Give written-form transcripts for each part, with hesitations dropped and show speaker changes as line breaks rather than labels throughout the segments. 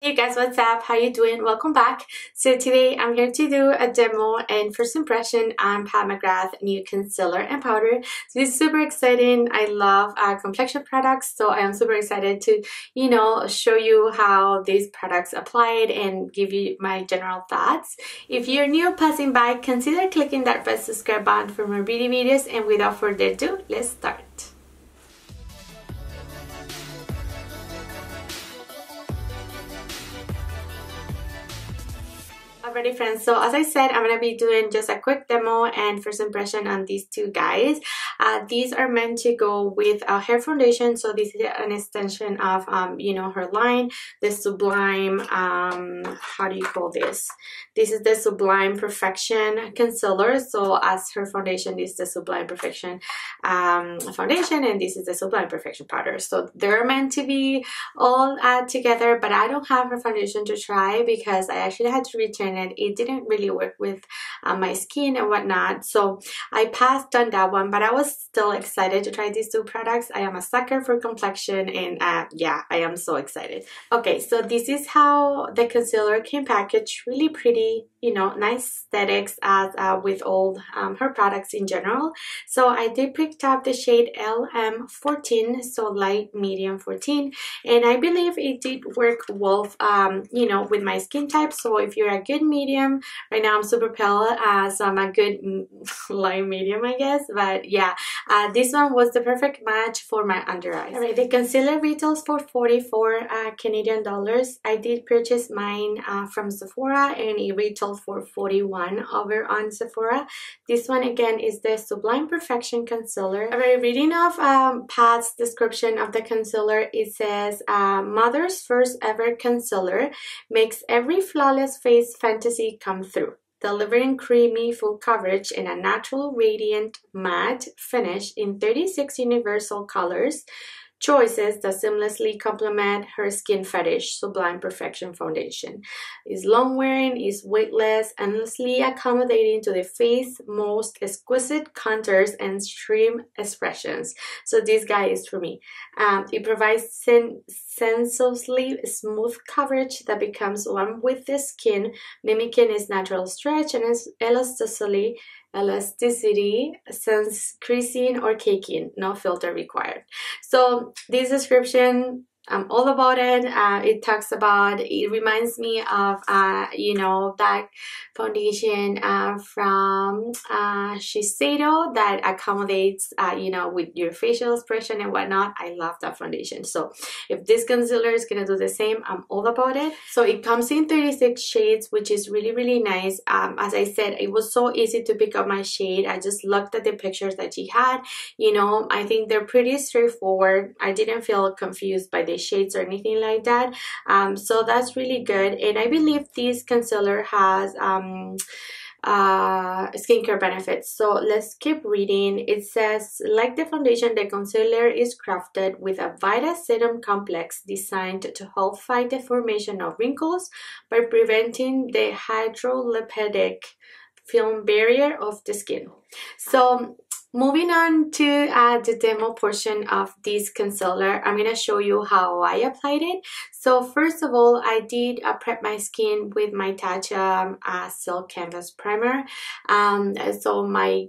Hey guys, what's up? How you doing? Welcome back. So today I'm here to do a demo and first impression on Pat McGrath new concealer and powder. So this is super exciting. I love complexion products, so I am super excited to, show you how these products applied and give you my general thoughts. If you're new passing by, consider clicking that red subscribe button for more beauty videos, and without further ado, let's start. Alrighty friends, so as I said, I'm going to be doing just a quick demo and first impression on these two guys. These are meant to go with a hair foundation, so this is an extension of, her line, the Sublime, how do you call this? This is the Sublime Perfection Concealer, so as her foundation, this is the Sublime Perfection foundation, and this is the Sublime Perfection powder. So they're meant to be all together, but I don't have her foundation to try because I actually had to return it. It didn't really work with my skin and whatnot, so I passed on that one, but I was still excited to try these two products. I am a sucker for complexion, and yeah, I am so excited. Okay, so this is how the concealer came packaged. Really pretty, nice aesthetics as with all her products in general. So I did pick up the shade LM14, so light medium 14, and I believe it did work well with my skin type. So if you're a good medium, right now I'm super pale, so I'm a good light medium, I guess. But yeah, this one was the perfect match for my under eyes. Alright, the concealer retails for 44 Canadian dollars. I did purchase mine from Sephora, and it retailed for 41 over on Sephora. This one again is the Sublime Perfection Concealer. Alright, reading off Pat's description of the concealer, it says, Mother's first ever concealer makes every flawless face fantasy come through, delivering creamy full coverage and a natural radiant matte finish in 36 universal colors choices that seamlessly complement her skin fetish Sublime Perfection foundation. Is long wearing, is weightless, endlessly accommodating to the face's most exquisite contours and extreme expressions. So this guy is for me. It provides sensuously smooth coverage that becomes one with the skin, mimicking its natural stretch and its elasticity since creasing or caking, no filter required. So this description, I'm all about it. It talks about, it reminds me of that foundation from Shiseido that accommodates with your facial expression and whatnot. I love that foundation. So if this concealer is gonna do the same, I'm all about it. So it comes in 36 shades, which is really nice. As I said, it was so easy to pick up my shade. I just looked at the pictures that she had. I think they're pretty straightforward. I didn't feel confused by the shades or anything like that, so that's really good. And I believe this concealer has skincare benefits. So let's keep reading. It says, like the foundation, the concealer is crafted with a Vita Serum complex designed to help fight the formation of wrinkles by preventing the hydrolipidic film barrier of the skin. So moving on to the demo portion of this concealer, I'm going to show you how I applied it. So first of all, I did prep my skin with my Tatcha Silk Canvas Primer. So my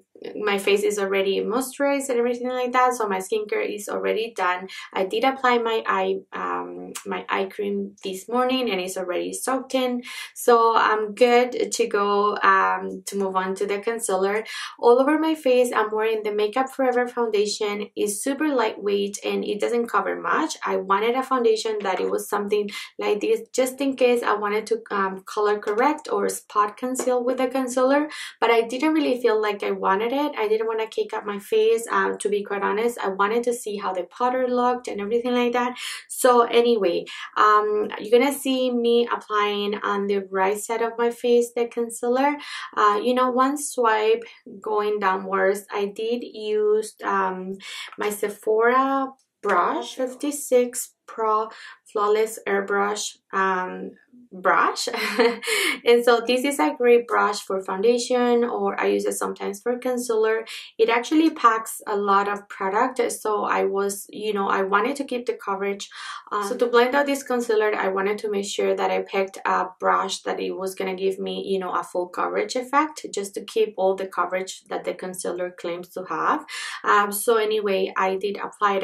face is already moisturized and everything like that, so my skincare is already done. I did apply my eye cream this morning, and it's already soaked in, so I'm good to go to move on to the concealer. All over my face, I'm wearing the Makeup Forever foundation. It's super lightweight and it doesn't cover much. I wanted a foundation that it was something like this, just in case I wanted to color correct or spot conceal with the concealer, but I didn't really feel like I wanted it. I didn't want to cake up my face, to be quite honest. I wanted to see how the powder looked and everything like that. So anyway, you're gonna see me applying on the right side of my face the concealer. One swipe going downwards. I did use my Sephora brush, 56 Pro Flawless Airbrush brush. And so this is a great brush for foundation, or I use it sometimes for concealer. It actually packs a lot of product, so I was, you know, I wanted to keep the coverage. So to blend out this concealer, I wanted to make sure that I picked a brush that it was gonna give me, you know, a full coverage effect, just to keep all the coverage that the concealer claims to have. So anyway, I did apply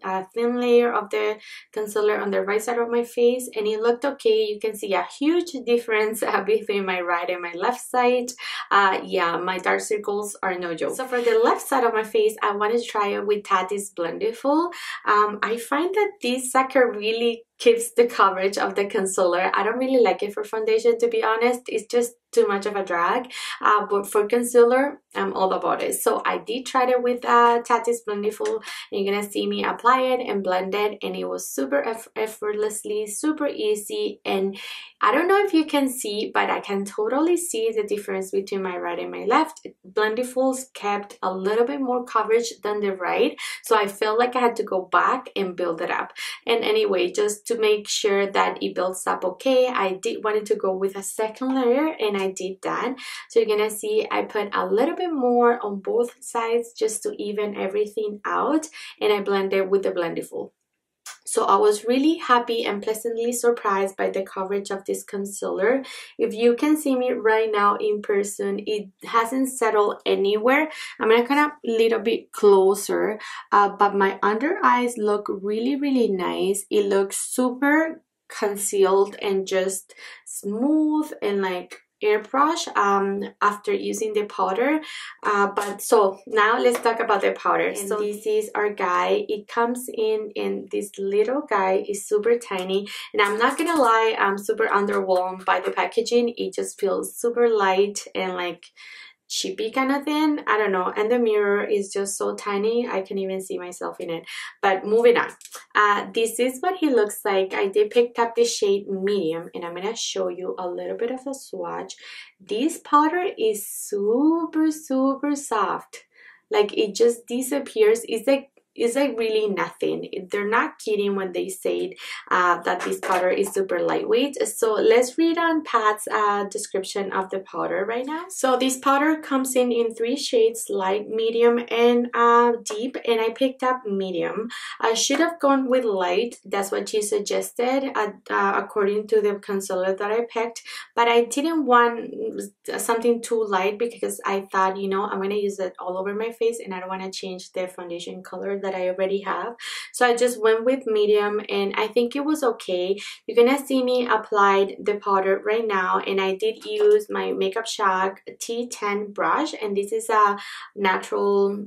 a thin layer of the concealer on the right side of my face, and it looked okay. You can see a huge difference between my right and my left side. Yeah, my dark circles are no joke. So for the left side of my face, I wanted to try it with Tati's Blendiful. I find that this sucker really keeps the coverage of the concealer. I don't really like it for foundation, to be honest. It's just too much of a drag, but for concealer, I'm all about it. So I did try it with Tati's Blendiful. You're gonna see me apply it and blend it, and it was super effortlessly, super easy. And I don't know if you can see, but I can totally see the difference between my right and my left. Blendiful's kept a little bit more coverage than the right, so I felt like I had to go back and build it up. And anyway, just to make sure that it builds up okay, I did wanted to go with a second layer, and I did that. So you're gonna see I put a little bit more on both sides just to even everything out, and I blended with the Blendiful. So I was really happy and pleasantly surprised by the coverage of this concealer. If you can see me right now in person, it hasn't settled anywhere. I'm gonna come up a little bit closer, but my under eyes look really, really nice. It looks super concealed and just smooth and like airbrush after using the powder. But so now let's talk about the powder. And so this is our guy. It comes in this little guy. Is super tiny, and I'm not gonna lie, I'm super underwhelmed by the packaging. It just feels super light and like cheapy kind of thing. I don't know, and the mirror is just so tiny I can even see myself in it. But moving on, this is what he looks like. I did pick up the shade medium, and I'm gonna show you a little bit of a swatch. This powder is super soft, like it just disappears. It's like really nothing. They're not kidding when they say that this powder is super lightweight. So let's read on Pat's description of the powder right now. So this powder comes in 3 shades, light, medium, and deep, and I picked up medium. I should have gone with light. That's what she suggested according to the concealer that I picked, but I didn't want something too light because I thought, you know, I'm gonna use it all over my face and I don't want to change the foundation color that I already have. So I just went with medium, and I think it was okay. You're gonna see me applied the powder right now, and I did use my Makeup Shack T10 brush, and this is a natural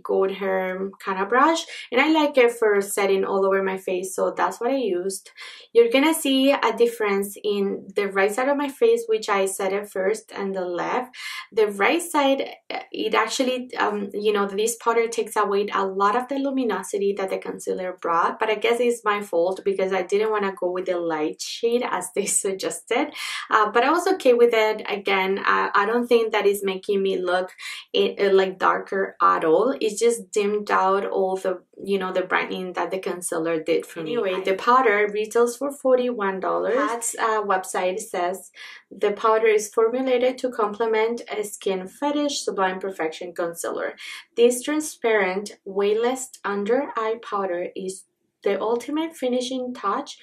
gold hair kind of brush, and I like it for setting all over my face, so that's what I used. You're gonna see a difference in the right side of my face, which I set it first, and the left. The right side, it actually you know, this powder takes away a lot of the luminosity that the concealer brought, but I guess it's my fault because I didn't want to go with the light shade as they suggested, but I was okay with it. Again, I don't think that is making me look like darker at all. It just dimmed out all the, you know, the brightening that the concealer did for me. Anyway, the powder retails for $41. Pat's website says the powder is formulated to complement a skin Fetish Sublime Perfection concealer. This transparent, weightless under eye powder is the ultimate finishing touch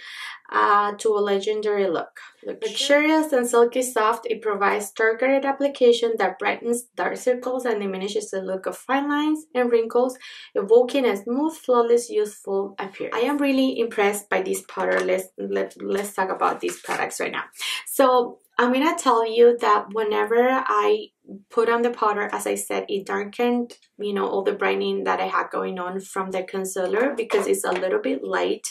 to a legendary look. Luxurious and silky soft, it provides targeted application that brightens dark circles and diminishes the look of fine lines and wrinkles, evoking a smooth, flawless, youthful appearance. I am really impressed by this powder. Let's talk about these products right now. So I'm gonna tell you that whenever I put on the powder, as I said, it darkened, you know, all the brightening that I had going on from the concealer because it's a little bit light,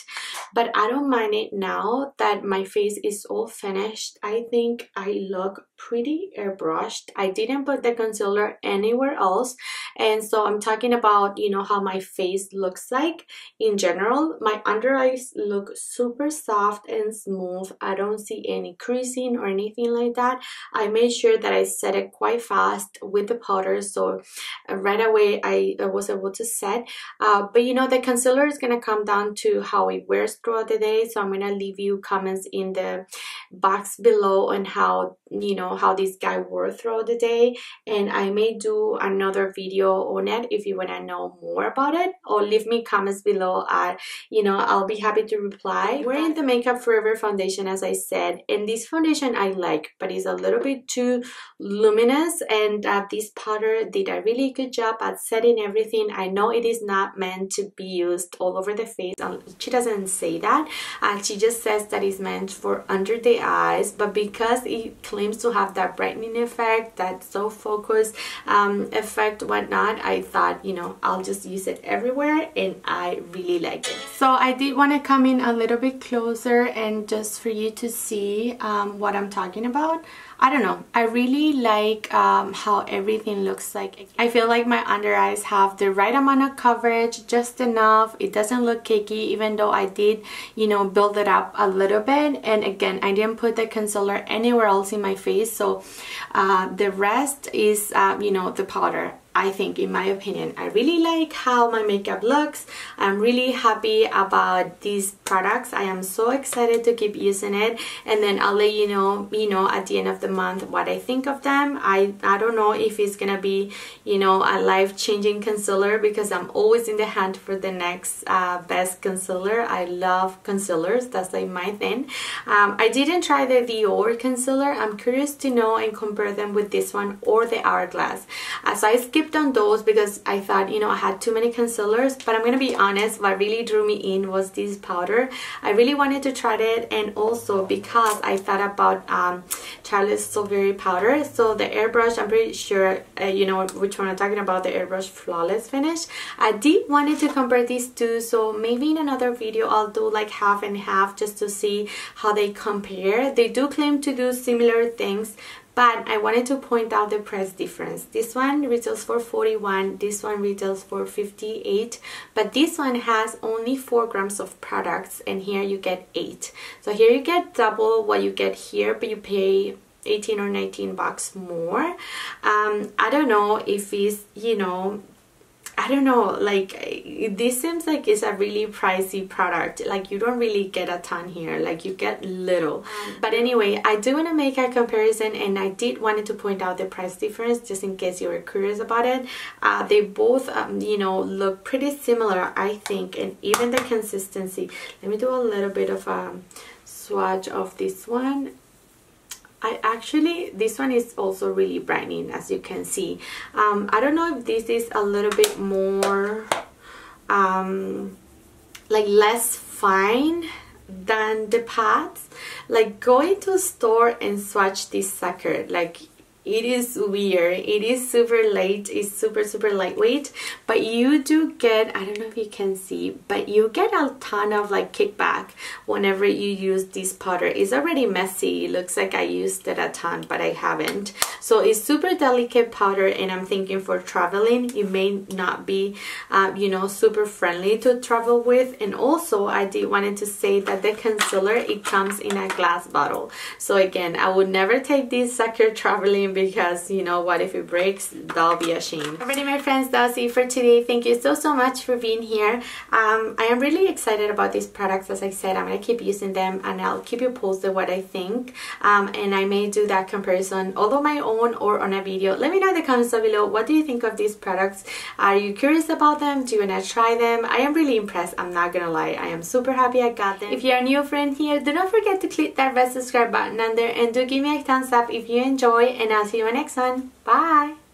but I don't mind it now that my face is all finished. I think I look pretty airbrushed. I didn't put the concealer anywhere else, and so I'm talking about, you know, how my face looks like in general. My under eyes look super soft and smooth. I don't see any creasing or anything like that. I made sure that I set it quite fast with the powder, so right away I was able to set, but you know, the concealer is gonna come down to how it wears throughout the day, so I'm gonna leave you comments in the box below on how, you know, how this guy wore throughout the day, and I may do another video on it if you want to know more about it, or leave me comments below. You know, I'll be happy to reply. Wearing the Makeup Forever foundation, as I said, and this foundation I like, but it's a little bit too luminous, and this powder did a really good job at setting everything. I know it is not meant to be used all over the face. She doesn't say that. She just says that it's meant for under the eyes, but because it claims to have that brightening effect, that soft focus effect, whatnot, I thought, you know, I'll just use it everywhere, and I really like it. So I did want to come in a little bit closer and just for you to see what I'm talking about. I don't know, I really like how everything looks like. I feel like my under eyes have the right amount of coverage, just enough. It doesn't look cakey, even though I did, you know, build it up a little bit. And again, I didn't put the concealer anywhere else in my face, so the rest is, you know, the powder. I think, in my opinion, I really like how my makeup looks. I'm really happy about these products. I am so excited to keep using it, and then I'll let you know, at the end of the month what I think of them. I don't know if it's gonna be, you know, a life-changing concealer, because I'm always in the hunt for the next best concealer. I love concealers, that's like my thing. I didn't try the Dior concealer. I'm curious to know and compare them with this one or the Hourglass. So I skipped on those because I thought, you know, I had too many concealers. But I'm gonna be honest, what really drew me in was this powder. I really wanted to try it, and also because I thought about Charlotte Tilbury powder. So the Airbrush, I'm pretty sure you know which one I'm talking about, the Airbrush Flawless Finish. I did wanted to compare these two, so maybe in another video I'll do like half and half just to see how they compare. They do claim to do similar things, but I wanted to point out the price difference. This one retails for $41, this one retails for $58, but this one has only 4 grams of products, and here you get 8. So here you get double what you get here, but you pay 18 or 19 bucks more. I don't know if it's, you know, I don't know, like this seems like it's a really pricey product. Like you don't really get a ton here, like you get little. But anyway, I do want to make a comparison, and I did wanted to point out the price difference just in case you were curious about it. They both you know, look pretty similar, I think, and even the consistency. Let me do a little bit of a swatch of this one. This one is also really brightening, as you can see. I don't know if this is a little bit more like less fine than the pads. Like going to a store and swatch this sucker, like it is weird. It is super light. It's super lightweight, but you do get, I don't know if you can see, but you get a ton of like kickback whenever you use this powder. It's already messy. It looks like I used it a ton, but I haven't. So it's super delicate powder, and I'm thinking for traveling it may not be you know, super friendly to travel with. And also I did wanted to say that the concealer, it comes in a glass bottle. So again, I would never take this sucker traveling, because you know what, if it breaks, that'll be a shame. Alrighty my friends, that's it for today. Thank you so much for being here. I am really excited about these products. As I said, I'm gonna keep using them, and I'll keep you posted what I think, and I may do that comparison although my own or on a video. Let me know in the comments down below, what do you think of these products? Are you curious about them? Do you want to try them? I am really impressed, I'm not gonna lie. I am super happy I got them. If you're a new friend here, do not forget to click that red subscribe button under, and do give me a thumbs up if you enjoy, and I'll see you in my next one. Bye!